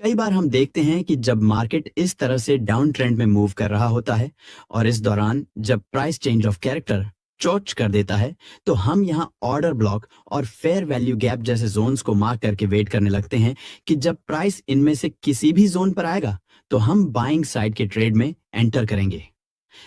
कई बार हम देखते हैं कि जब मार्केट इस तरह से डाउन ट्रेंड में मूव कर रहा होता है और इस दौरान जब प्राइस चेंज ऑफ कैरेक्टर चोच कर देता है, तो हम यहाँ ऑर्डर ब्लॉक और फेयर वैल्यू गैप जैसे जोन्स को मार्क करके वेट करने लगते हैं कि जब प्राइस इनमें से किसी भी जोन पर आएगा तो हम बाइंग साइड के ट्रेड में एंटर करेंगे।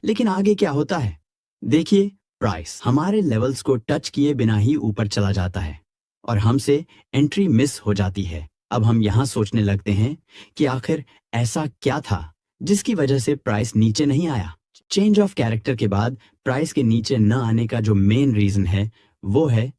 लेकिन आगे क्या होता है? देखिए, प्राइस हमारे लेवल्स को टच किए बिना ही ऊपर चला जाता है और हमसे एंट्री मिस हो जाती है। अब हम यहाँ सोचने लगते हैं कि आखिर ऐसा क्या था जिसकी वजह से प्राइस नीचे नहीं आया। चेंज ऑफ कैरेक्टर के बाद प्राइस के नीचे न आने का जो मेन रीजन है वो है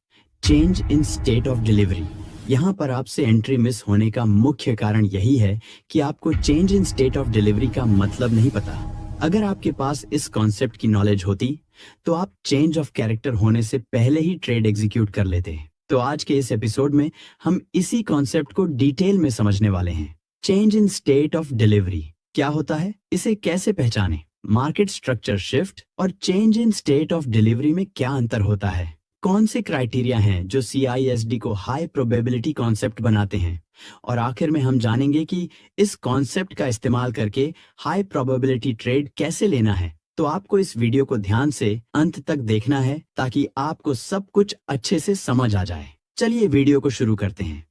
change in state of delivery. यहाँ पर आपसे एंट्री मिस होने का मुख्य कारण यही है कि आपको change in state of delivery का मतलब नहीं पता। अगर आपके पास इस कॉन्सेप्ट की नॉलेज होती तो आप चेंज ऑफ कैरेक्टर होने से पहले ही ट्रेड एग्जीक्यूट कर लेते। तो आज के इस एपिसोड में हम इसी कॉन्सेप्ट को डिटेल में समझने वाले हैं। Change in state of delivery क्या होता है, इसे कैसे पहचानें, मार्केट स्ट्रक्चर शिफ्ट और change in state of delivery में क्या अंतर होता है, कौन से क्राइटेरिया हैं जो CISD को हाई प्रोबेबिलिटी कॉन्सेप्ट बनाते हैं, और आखिर में हम जानेंगे कि इस कॉन्सेप्ट का इस्तेमाल करके हाई प्रोबेबिलिटी ट्रेड कैसे लेना है। तो आपको इस वीडियो को ध्यान से अंत तक देखना है ताकि आपको सब कुछ अच्छे से समझ आ जाए। चलिए वीडियो को शुरू करते हैं।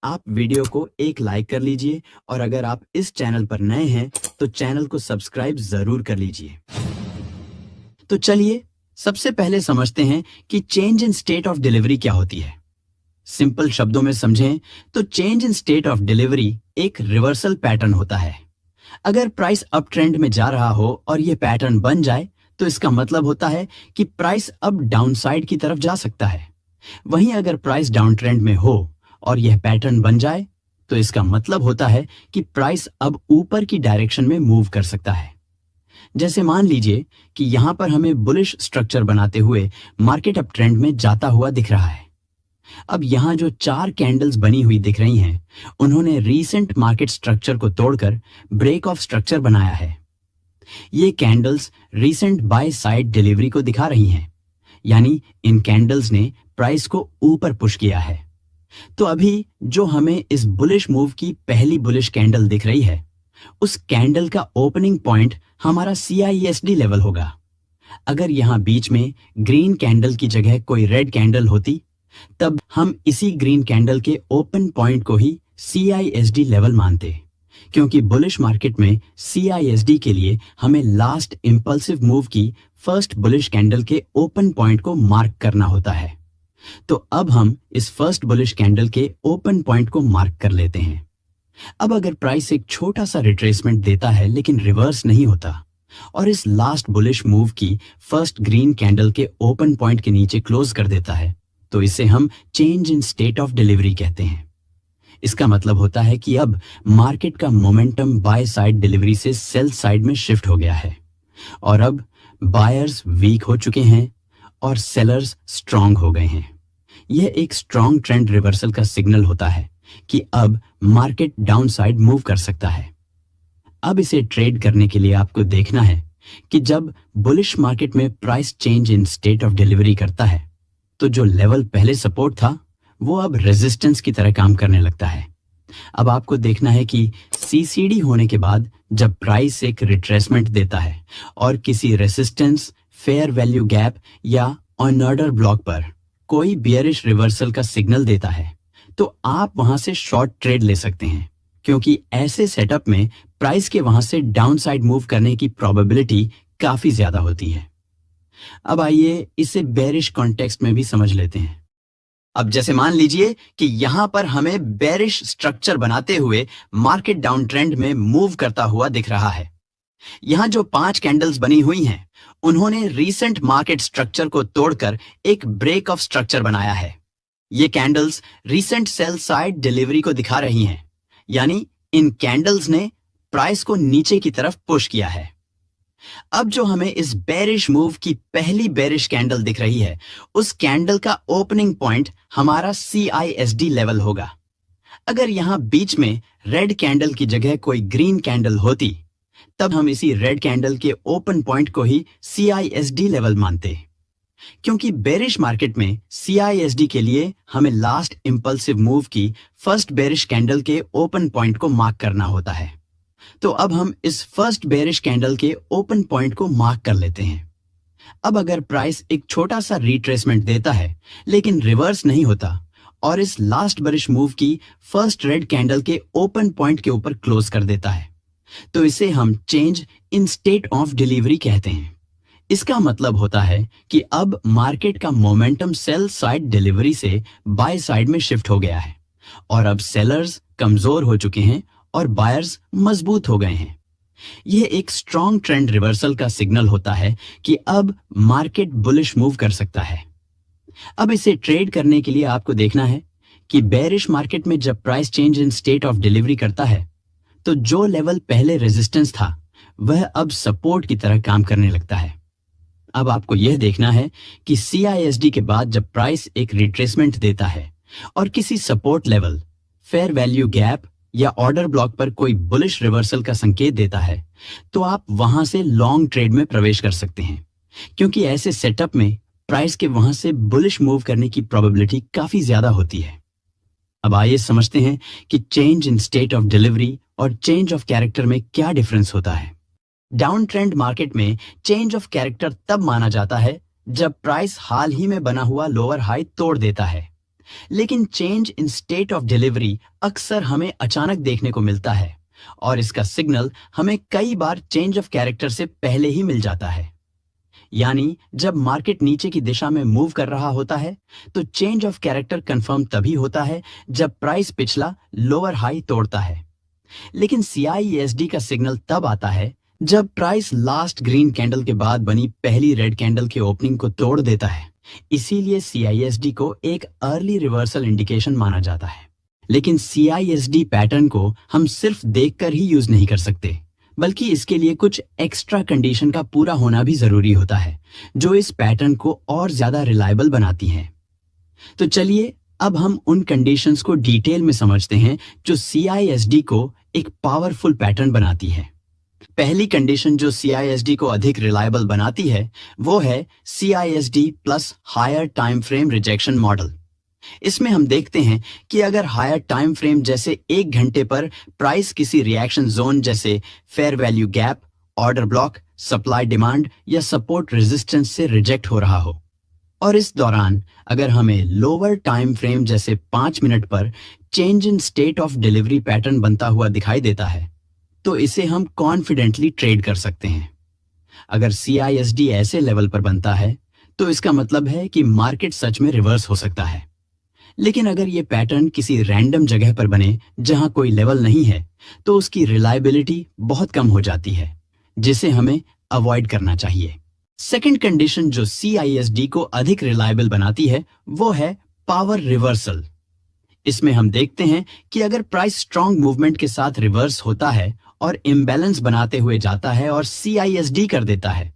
आप वीडियो को एक लाइक कर लीजिए और अगर आप इस चैनल पर नए हैं तो चैनल को सब्सक्राइब जरूर कर लीजिए। तो चलिए सबसे पहले समझते हैं कि change in state of delivery क्या होती है। सिंपल शब्दों में समझें तो change in state of delivery एक रिवर्सल पैटर्न होता है। अगर प्राइस अप ट्रेंड में जा रहा हो और यह पैटर्न बन जाए तो इसका मतलब होता है कि प्राइस अब डाउन साइड की तरफ जा सकता है। वहीं अगर प्राइस डाउन ट्रेंड में हो और यह पैटर्न बन जाए तो इसका मतलब होता है कि प्राइस अब ऊपर की डायरेक्शन में मूव कर सकता है। जैसे मान लीजिए कि यहां पर हमें बुलिश स्ट्रक्चर बनाते हुए मार्केट अप ट्रेंड में जाता हुआ दिख रहा है। अब यहाँ जो 4 कैंडल्स बनी हुई दिख रही हैं, उन्होंने रीसेंट मार्केट स्ट्रक्चर को तोड़कर ब्रेक ऑफ स्ट्रक्चर बनाया है। ये candles recent by side delivery को दिखा रही हैं, यानी इन कैंडल्स ने प्राइस को ऊपर पुश किया है। तो अभी जो हमें इस बुलिश मूव की पहली बुलिश कैंडल दिख रही है, उस कैंडल का ओपनिंग पॉइंट हमारा CISD लेवल होगा। अगर यहाँ बीच में ग्रीन कैंडल की जगह कोई रेड कैंडल होती तब हम इसी ग्रीन कैंडल के ओपन पॉइंट को ही CISD लेवल मानते, क्योंकि बुलिश मार्केट में CISD के लिए हमें लास्ट इंपल्सिव मूव की फर्स्ट बुलिश कैंडल के ओपन पॉइंट को मार्क करना होता है। तो अब हम इस फर्स्ट बुलिश कैंडल के ओपन पॉइंट को मार्क कर लेते हैं। अब अगर प्राइस एक छोटा सा रिट्रेसमेंट देता है लेकिन रिवर्स नहीं होता और इस लास्ट बुलिश मूव की फर्स्ट ग्रीन कैंडल के ओपन पॉइंट के नीचे क्लोज कर देता है तो इसे हम change in state of delivery कहते हैं। इसका मतलब होता है कि अब मार्केट का मोमेंटम बाय साइड डिलीवरी से सेल साइड में शिफ्ट हो गया है और अब बायर्स वीक हो चुके हैं और सेलर्स स्ट्रांग हो गए हैं। यह एक स्ट्रांग ट्रेंड रिवर्सल का सिग्नल होता है कि अब मार्केट डाउन साइड मूव कर सकता है। अब इसे ट्रेड करने के लिए आपको देखना है कि जब बुलिश मार्केट में price change in state of delivery करता है तो जो लेवल पहले सपोर्ट था वो अब रेजिस्टेंस की तरह काम करने लगता है। अब आपको देखना है कि CCD होने के बाद जब प्राइस एक रिट्रेसमेंट देता है और किसी रेजिस्टेंस, फेयर वैल्यू गैप या ऑन ऑर्डर ब्लॉक पर कोई बियरिश रिवर्सल का सिग्नल देता है तो आप वहां से शॉर्ट ट्रेड ले सकते हैं, क्योंकि ऐसे सेटअप में प्राइस के वहां से डाउन साइड मूव करने की प्रोबेबिलिटी काफी ज्यादा होती है। अब आइए इसे बेरिश कॉन्टेक्स्ट में भी समझ लेते हैं। अब जैसे मान लीजिए कि यहां पर हमें बेरिश स्ट्रक्चर बनाते हुए मार्केट डाउन ट्रेंड में मूव करता हुआ दिख रहा है। यहां जो 5 कैंडल्स बनी हुई हैं, उन्होंने रीसेंट मार्केट स्ट्रक्चर को तोड़कर एक ब्रेक ऑफ स्ट्रक्चर बनाया है। ये candles recent sell side delivery को दिखा रही हैं, यानी इन कैंडल्स ने प्राइस को नीचे की तरफ पुश किया है। अब जो हमें इस बेरिश मूव की पहली बेरिश कैंडल दिख रही है, उस कैंडल का ओपनिंग पॉइंट हमारा CISD लेवल होगा। अगर यहां बीच में रेड कैंडल की जगह कोई ग्रीन कैंडल होती तब हम इसी रेड कैंडल के ओपन पॉइंट को ही CISD लेवल मानते। क्योंकि बेरिश मार्केट में CISD के लिए हमें लास्ट इंपल्सिव मूव की फर्स्ट बेरिश कैंडल के ओपन पॉइंट को मार्क करना होता है। तो अब हम इस फर्स्ट बेरिश कैंडल के ओपन पॉइंट को मार्क कर लेते हैं। अब अगर प्राइस एक छोटा सा रिट्रेसमेंट देता है लेकिन रिवर्स नहीं होता और इस लास्ट बेरिश मूव की फर्स्ट रेड कैंडल के ओपन पॉइंट के ऊपर क्लोज कर देता है, तो इसे हम change in state of delivery कहते हैं। इसका मतलब होता है कि अब मार्केट का मोमेंटम सेल साइड डिलीवरी से बाय साइड में शिफ्ट हो गया है और अब सेलर्स कमजोर हो चुके हैं और बायर्स मजबूत हो गए हैं। यह एक स्ट्रॉन्ग ट्रेंड रिवर्सल का सिग्नल होता है कि अब मार्केट बुलिश मूव कर सकता है। अब इसे ट्रेड करने के लिए आपको देखना है कि बेरिश मार्केट में जब price change in state of delivery करता है तो जो लेवल पहले रेजिस्टेंस था वह अब सपोर्ट की तरह काम करने लगता है। अब आपको यह देखना है कि CISD के बाद जब प्राइस एक रिट्रेसमेंट देता है और किसी support level, fair value gap या ऑर्डर ब्लॉक पर कोई बुलिश रिवर्सल का संकेत देता है तो आप वहां से लॉन्ग ट्रेड में प्रवेश कर सकते हैं, क्योंकि ऐसे सेटअप में प्राइस के वहां से बुलिश मूव करने की प्रोबेबिलिटी काफी ज्यादा होती है। अब आइए समझते हैं कि change in state of delivery और चेंज ऑफ कैरेक्टर में क्या डिफरेंस होता है। डाउन ट्रेंड मार्केट में चेंज ऑफ कैरेक्टर तब माना जाता है जब प्राइस हाल ही में बना हुआ लोअर हाई तोड़ देता है, लेकिन change in state of delivery अक्सर हमें अचानक देखने को मिलता है और इसका सिग्नल हमें कई बार चेंज ऑफ कैरेक्टर से पहले ही मिल जाता है। यानी जब मार्केट नीचे की दिशा में मूव कर रहा होता है तो चेंज ऑफ कैरेक्टर कंफर्म तभी होता है जब प्राइस पिछला लोअर हाई तोड़ता है, लेकिन CISD का सिग्नल तब आता है जब प्राइस लास्ट ग्रीन कैंडल के बाद बनी पहली रेड कैंडल के ओपनिंग को तोड़ देता है। इसीलिए CISD को एक अर्ली रिवर्सल इंडिकेशन माना जाता है। लेकिन CISD पैटर्न को हम सिर्फ देखकर ही यूज नहीं कर सकते, बल्कि इसके लिए कुछ एक्स्ट्रा कंडीशन का पूरा होना भी जरूरी होता है जो इस पैटर्न को और ज्यादा रिलायबल बनाती हैं। तो चलिए अब हम उन कंडीशंस को डिटेल में समझते हैं जो CISD को एक पावरफुल पैटर्न बनाती है। पहली कंडीशन जो CISD को अधिक रिलायबल बनाती है वो है CISD plus higher time frame rejection model. इसमें हम देखते हैं कि अगर हायर टाइम फ्रेम जैसे 1 घंटे पर प्राइस किसी रिएक्शन जोन जैसे fair value gap, order block, supply demand या सपोर्ट रेजिस्टेंस से रिजेक्ट हो रहा हो और इस दौरान अगर हमें लोअर टाइम फ्रेम जैसे 5 मिनट पर change in state of delivery pattern बनता हुआ दिखाई देता है तो इसे हम कॉन्फिडेंटली ट्रेड कर सकते हैं। अगर CISD ऐसे लेवल पर बनता है तो इसका मतलब है कि मार्केट सच में रिवर्स हो सकता है। लेकिन अगर ये पैटर्न किसी रैंडम जगह पर बने जहां कोई लेवल नहीं है तो उसकी रिलायबिलिटी बहुत कम हो जाती है, जिसे हमें अवॉइड करना चाहिए। सेकंड कंडीशन जो CISD को अधिक रिलायबल बनाती है वो है पावर रिवर्सल। इसमें हम देखते हैं कि अगर प्राइस स्ट्रॉन्ग मूवमेंट के साथ रिवर्स होता है और इम्बैलेंस बनाते हुए जाता है और CISD कर देता है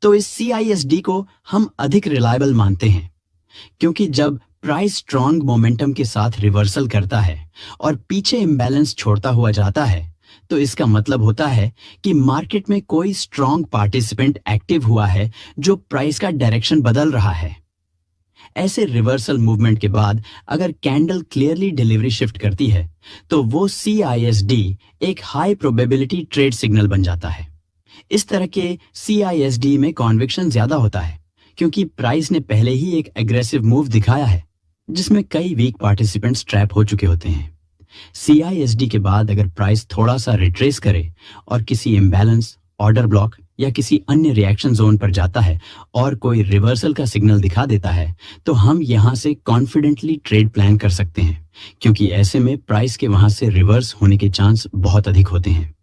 तो इस CISD को हम अधिक रिलायबल मानते हैं, क्योंकि जब प्राइस स्ट्रॉन्ग मोमेंटम के साथ रिवर्सल करता है और पीछे इम्बैलेंस छोड़ता हुआ जाता है तो इसका मतलब होता है कि मार्केट में कोई स्ट्रॉन्ग पार्टिसिपेंट एक्टिव हुआ है जो प्राइस का डायरेक्शन बदल रहा है। ऐसे रिवर्सल मूवमेंट के बाद अगर कैंडल क्लियरली डिलीवरी शिफ्ट करती है तो वो CISD एक हाई प्रोबेबिलिटी ट्रेड सिग्नल बन जाता है। इस तरह के CISD में कॉन्विक्शन ज्यादा होता है क्योंकि प्राइस ने पहले ही एक एग्रेसिव मूव दिखाया है जिसमें कई वीक पार्टिसिपेंट्स ट्रैप हो चुके होते हैं। CISD के बाद अगर प्राइस थोड़ा सा रिट्रेस करे और किसी इम्बैलेंस, ऑर्डर ब्लॉक या किसी अन्य रिएक्शन जोन पर जाता है और कोई रिवर्सल का सिग्नल दिखा देता है तो हम यहां से कॉन्फिडेंटली ट्रेड प्लान कर सकते हैं, क्योंकि ऐसे में प्राइस के वहां से रिवर्स होने के चांस बहुत अधिक होते हैं।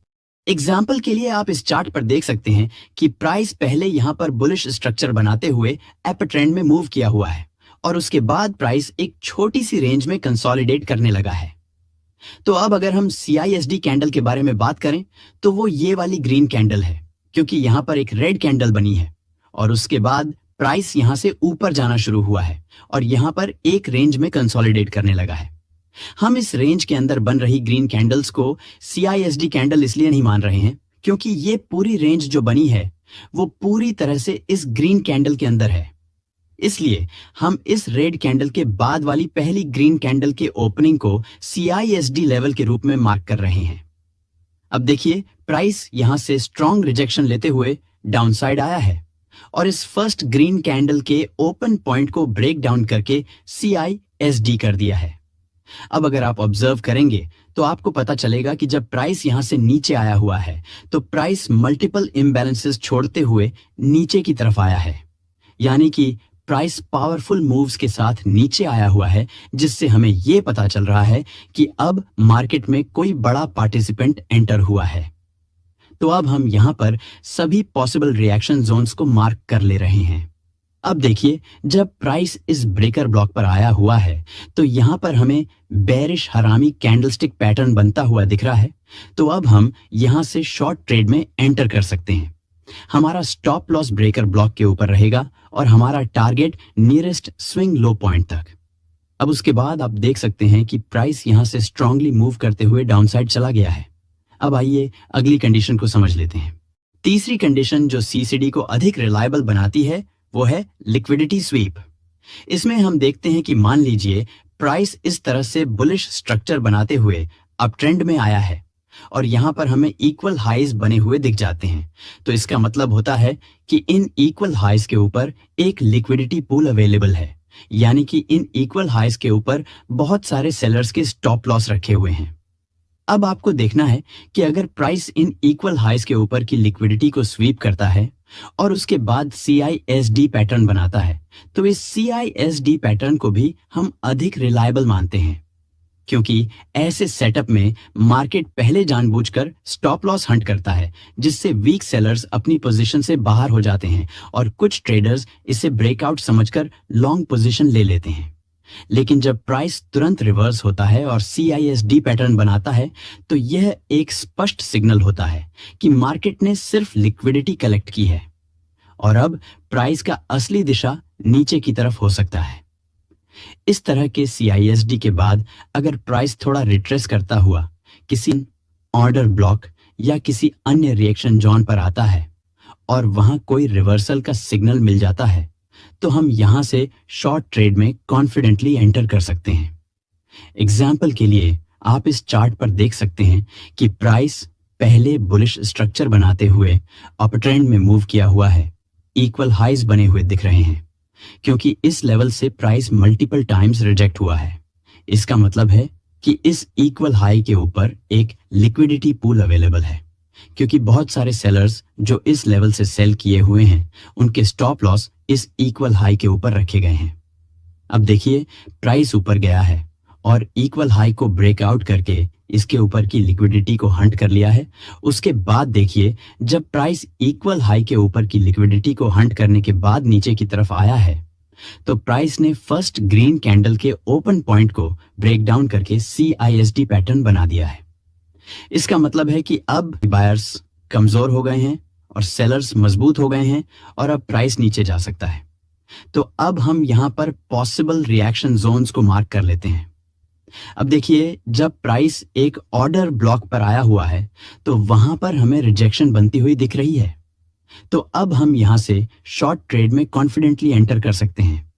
एग्जाम्पल के लिए आप इस चार्ट पर देख सकते हैं कि प्राइस पहले यहां पर बुलिश स्ट्रक्चर बनाते हुए अपर ट्रेंड में मूव किया हुआ है और उसके बाद प्राइस एक छोटी सी रेंज में कंसोलिडेट करने लगा है। तो अब अगर हम CISD कैंडल के बारे में बात करें तो वो ये वाली ग्रीन कैंडल है, क्योंकि यहां पर एक रेड कैंडल बनी है और उसके बाद प्राइस यहां से ऊपर जाना शुरू हुआ है और यहां पर एक रेंज में कंसोलिडेट करने लगा है। हम इस रेंज के अंदर बन रही ग्रीन कैंडल्स को CISD कैंडल इसलिए नहीं मान रहे हैं क्योंकि ये पूरी रेंज जो बनी है वो पूरी तरह से इस ग्रीन कैंडल के अंदर है। इसलिए हम इस रेड कैंडल के बाद वाली पहली ग्रीन कैंडल के ओपनिंग को CISD लेवल के रूप में मार्क कर रहे हैं। अब देखिए, प्राइस यहां से स्ट्रॉन्ग रिजेक्शन लेते हुए डाउनसाइड आया है और इस फर्स्ट ग्रीन कैंडल के ओपन पॉइंट को ब्रेक डाउन करके CISD कर दिया है। अब अगर आप ऑब्जर्व करेंगे तो आपको पता चलेगा कि जब प्राइस यहां से नीचे आया हुआ है तो प्राइस मल्टीपल इम्बैलेंसेस छोड़ते हुए नीचे की तरफ आया है, यानी कि प्राइस पावरफुल मूव्स के साथ नीचे आया हुआ है, जिससे हमें यह पता चल रहा है कि अब मार्केट में कोई बड़ा पार्टिसिपेंट एंटर हुआ है। तो अब हम यहां पर सभी पॉसिबल रिएक्शन जोन्स को मार्क कर ले रहे हैं। अब देखिए, जब प्राइस इस ब्रेकर ब्लॉक पर आया हुआ है तो यहां पर हमें बेरिश हरामी कैंडलस्टिक पैटर्न बनता हुआ दिख रहा है। तो अब हम यहां से शॉर्ट ट्रेड में एंटर कर सकते हैं। हमारा स्टॉप लॉस ब्रेकर ब्लॉक के ऊपर रहेगा और हमारा target nearest swing low point तक। अब उसके बाद आप देख सकते हैं कि प्राइस यहां से स्ट्रांगली मूव करते हुए डाउनसाइड चला गया है। अब आइए अगली कंडीशन को समझ लेते हैं। तीसरी कंडीशन जो CCD को अधिक रिलायबल बनाती है वो है लिक्विडिटी स्वीप। इसमें हम देखते हैं कि मान लीजिए प्राइस इस तरह से बुलिश स्ट्रक्चर बनाते हुए अप ट्रेंड में आया है और यहां पर हमें इक्वल हाइज बने हुए दिख जाते हैं। तो इसका मतलब होता है कि इन इक्वल हाइज के ऊपर एक लिक्विडिटी पूल अवेलेबल है, यानी कि इन इक्वल हाइज के ऊपर बहुत सारे सेलर्स के स्टॉप लॉस रखे हुए हैं। अब आपको देखना है कि अगर प्राइस इन इक्वल हाइज के ऊपर की लिक्विडिटी को स्वीप करता है और उसके बाद CISD पैटर्न बनाता है तो इस CISD पैटर्न को भी हम अधिक रिलायबल मानते हैं, क्योंकि ऐसे सेटअप में मार्केट पहले जानबूझकर स्टॉप लॉस हंट करता है, जिससे वीक सेलर्स अपनी पोजीशन से बाहर हो जाते हैं और कुछ ट्रेडर्स इसे ब्रेकआउट समझकर लॉन्ग पोजीशन ले लेते हैं। लेकिन जब प्राइस तुरंत रिवर्स होता है और CISD पैटर्न बनाता है तो यह एक स्पष्ट सिग्नल होता है कि मार्केट ने सिर्फ लिक्विडिटी कलेक्ट की है और अब प्राइस का असली दिशा नीचे की तरफ हो सकता है। इस तरह के CISD के बाद अगर प्राइस थोड़ा रिट्रेस करता हुआ किसी ऑर्डर ब्लॉक या किसी अन्य रिएक्शन जोन पर आता है और वहां कोई रिवर्सल का सिग्नल मिल जाता है तो हम यहां से शॉर्ट ट्रेड में कॉन्फिडेंटली एंटर कर सकते हैं। एग्जाम्पल के लिए आप इस चार्ट पर देख सकते हैं कि प्राइस पहले बुलिश स्ट्रक्चर बनाते हुए अप ट्रेंड में मूव किया हुआ है, इक्वल हाइज बने हुए दिख रहे हैं, क्योंकि इस लेवल से प्राइस मल्टीपल टाइम्स रिजेक्ट हुआ है। इसका मतलब है कि इस इक्वल हाई के ऊपर एक लिक्विडिटी पूल अवेलेबल है, क्योंकि बहुत सारे सेलर्स जो इस लेवल से सेल किए हुए हैं उनके स्टॉप लॉस इस इक्वल हाई के ऊपर रखे गए हैं। अब देखिए, प्राइस ऊपर गया है और इक्वल हाई को ब्रेकआउट करके इसके ऊपर की लिक्विडिटी को हंट कर लिया है। उसके बाद देखिए, जब प्राइस इक्वल हाई के ऊपर की लिक्विडिटी को हंट करने के बाद नीचे की तरफ आया है तो प्राइस ने फर्स्ट ग्रीन कैंडल के ओपन पॉइंट को ब्रेक डाउन करके CISD पैटर्न बना दिया है। इसका मतलब है कि अब बायर्स कमजोर हो गए हैं और सेलर्स मजबूत हो गए हैं और अब प्राइस नीचे जा सकता है। तो अब हम यहां पर पॉसिबल रिएक्शन जोन्स को मार्क कर लेते हैं। अब देखिए, जब प्राइस एक ऑर्डर ब्लॉक पर आया हुआ है तो वहां पर हमें रिजेक्शन बनती हुई दिख रही है। तो अब हम यहां से शॉर्ट ट्रेड में कॉन्फिडेंटली एंटर कर सकते हैं।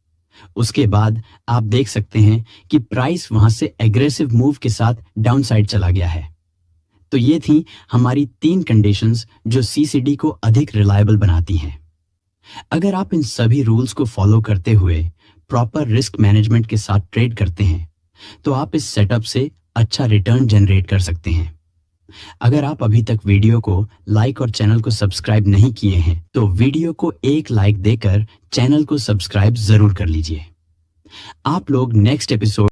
उसके बाद आप देख सकते हैं कि प्राइस वहां से एग्रेसिव मूव के साथ डाउन साइड चला गया है। तो ये थी हमारी 3 कंडीशंस जो CCD को अधिक रिलायबल बनाती हैं। अगर आप इन सभी रूल्स को फॉलो करते हुए प्रॉपर रिस्क मैनेजमेंट के साथ ट्रेड करते हैं तो आप इस सेटअप से अच्छा रिटर्न जनरेट कर सकते हैं। अगर आप अभी तक वीडियो को लाइक और चैनल को सब्सक्राइब नहीं किए हैं तो वीडियो को एक लाइक देकर चैनल को सब्सक्राइब जरूर कर लीजिए। आप लोग नेक्स्ट एपिसोड